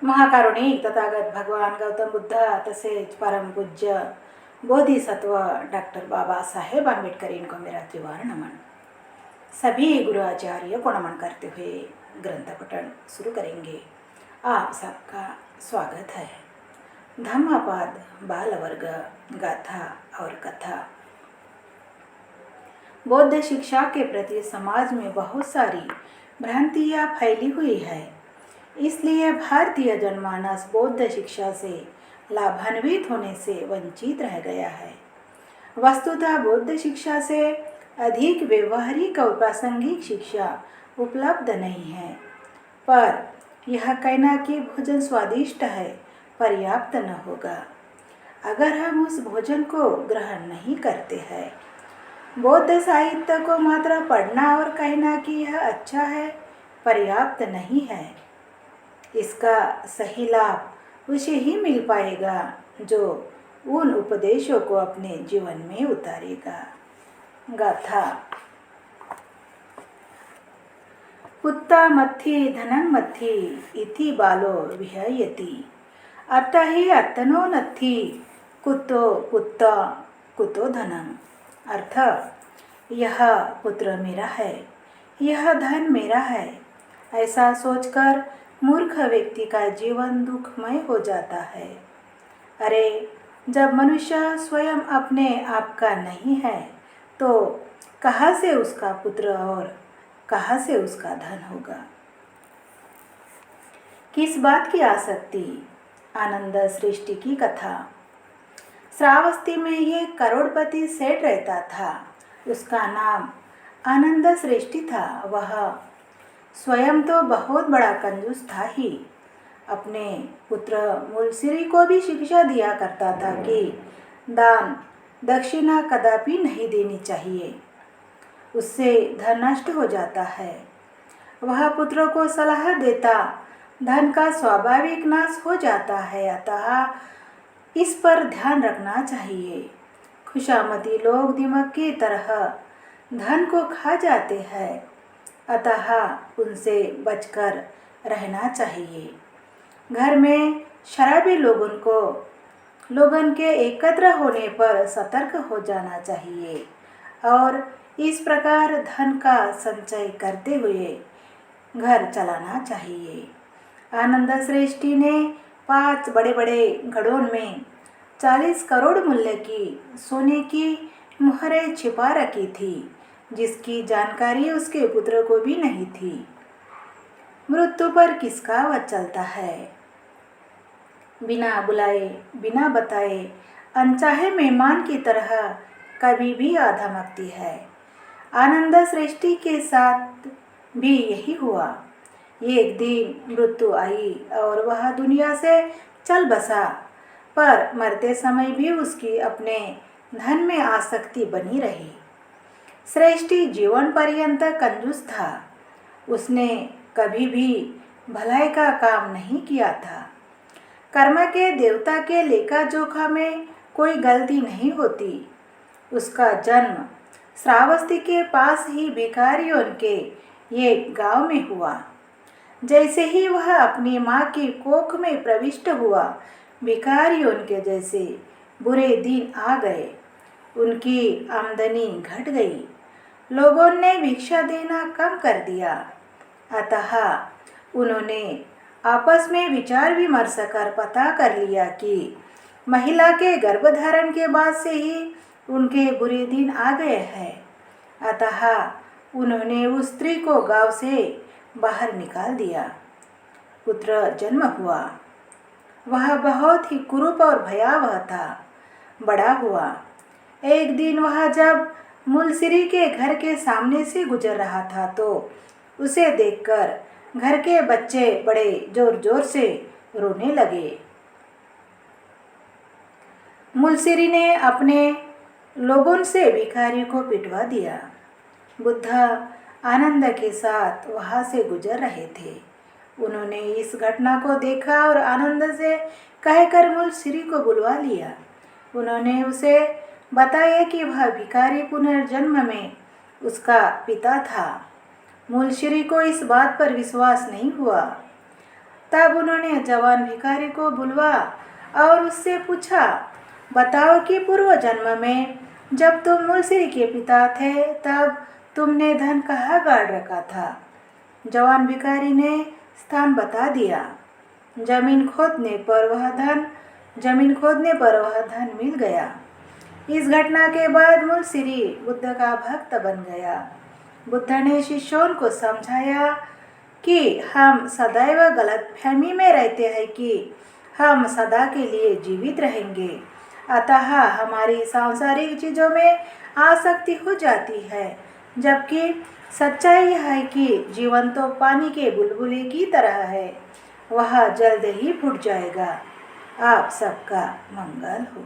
महाकारुणिक तथागत भगवान गौतम बुद्ध तसेच परमपूज्य बोधिसत्व डॉक्टर बाबा साहेब आम्बेडकर इनको मेरा त्रिवार नमन। सभी गुरु आचार्य को नमन करते हुए ग्रंथ पठन शुरू करेंगे। आप सबका स्वागत है। धम्मपद बाल वर्ग गाथा और कथा। बौद्ध शिक्षा के प्रति समाज में बहुत सारी भ्रांतियाँ फैली हुई है, इसलिए भारतीय जनमानस बौद्ध शिक्षा से लाभान्वित होने से वंचित रह गया है। वस्तुतः बौद्ध शिक्षा से अधिक व्यवहारिक और प्रासंगिक शिक्षा उपलब्ध नहीं है, पर यह कहना कि भोजन स्वादिष्ट है पर्याप्त न होगा अगर हम उस भोजन को ग्रहण नहीं करते हैं। बौद्ध साहित्य को मात्र पढ़ना और कहना कि यह अच्छा है पर्याप्त नहीं है। इसका सही लाभ उसे ही मिल पाएगा जो उन उपदेशों को अपने जीवन में उतारेगा। गाथा। पुत्ता मत्थि धनं मत्थि इति बालो विहयति अतः ही अतनो नत्थि कुतो पुत्त कुतो धनं। अर्थ, यह पुत्र मेरा है, यह धन मेरा है, ऐसा सोचकर मूर्ख व्यक्ति का जीवन दुखमय हो जाता है। अरे, जब मनुष्य स्वयं अपने आप का नहीं है तो कहाँ से उसका पुत्र और कहाँ से उसका धन होगा। किस बात की आसक्ति। आनंद सृष्टि की कथा। श्रावस्ती में ये करोड़पति सेठ रहता था। उसका नाम आनंद सृष्टि था। वह स्वयं तो बहुत बड़ा कंजूस था ही, अपने पुत्र मुलसिरी को भी शिक्षा दिया करता था कि दान दक्षिणा कदापि नहीं देनी चाहिए, उससे धन नष्ट हो जाता है। वह पुत्र को सलाह देता, धन का स्वाभाविक नाश हो जाता है, अतः इस पर ध्यान रखना चाहिए। खुशामती लोग दिमाग की तरह धन को खा जाते हैं, अतः उनसे बचकर रहना चाहिए। घर में शराबी लोगों के एकत्र होने पर सतर्क हो जाना चाहिए और इस प्रकार धन का संचय करते हुए घर चलाना चाहिए। आनंद श्रेष्ठी ने 5 बड़े बड़े घड़ों में 40 करोड़ मूल्य की सोने की मुहरें छिपा रखी थी, जिसकी जानकारी उसके पुत्र को भी नहीं थी। मृत्यु पर किसका वश चलता है। बिना बुलाए बिना बताए अनचाहे मेहमान की तरह कभी भी आ धमकती है। आनंद सृष्टि के साथ भी यही हुआ। एक दिन मृत्यु आई और वह दुनिया से चल बसा, पर मरते समय भी उसकी अपने धन में आसक्ति बनी रही। श्रेष्ठी जीवन पर्यंत कंजूस था। उसने कभी भी भलाई का काम नहीं किया था। कर्म के देवता के लेखा जोखा में कोई गलती नहीं होती। उसका जन्म श्रावस्ती के पास ही भिखारियों के एक गांव में हुआ। जैसे ही वह अपनी माँ की कोख में प्रविष्ट हुआ, भिखारियों के जैसे बुरे दिन आ गए। उनकी आमदनी घट गई। लोगों ने भिक्षा देना कम कर दिया, अतः उन्होंने आपस में विचार विमर्श कर पता कर लिया कि महिला के गर्भधारण के बाद से ही उनके बुरे दिन आ गए हैं। अतः उन्होंने उस स्त्री को गांव से बाहर निकाल दिया। पुत्र जन्म हुआ। वह बहुत ही कुरूप और भयावह था। बड़ा हुआ। एक दिन वह जब मुलसिरी के घर के सामने से गुजर रहा था तो उसे देखकर घर के बच्चे बड़े जोर जोर से रोने लगे। मुलसिरी ने अपने लोगों से भिखारी को पिटवा दिया। बुद्ध आनंद के साथ वहां से गुजर रहे थे। उन्होंने इस घटना को देखा और आनंद से कहकर मुलसिरी को बुलवा लिया। उन्होंने उसे बताया कि वह भिखारी पुनर्जन्म में उसका पिता था। मुलसिरी को इस बात पर विश्वास नहीं हुआ। तब उन्होंने जवान भिखारी को बुलवा और उससे पूछा, बताओ कि पूर्व जन्म में जब तुम मुलसिरी के पिता थे तब तुमने धन कहाँ गाड़ रखा था। जवान भिखारी ने स्थान बता दिया। जमीन खोदने पर वह धन मिल गया। इस घटना के बाद मुलसिरी बुद्ध का भक्त बन गया। बुद्ध ने शिष्यों को समझाया कि हम सदैव गलतफहमी में रहते हैं कि हम सदा के लिए जीवित रहेंगे, अतः हमारी सांसारिक चीज़ों में आसक्ति हो जाती है, जबकि सच्चाई यह है कि जीवन तो पानी के बुलबुले की तरह है, वह जल्द ही फूट जाएगा। आप सबका मंगल हो।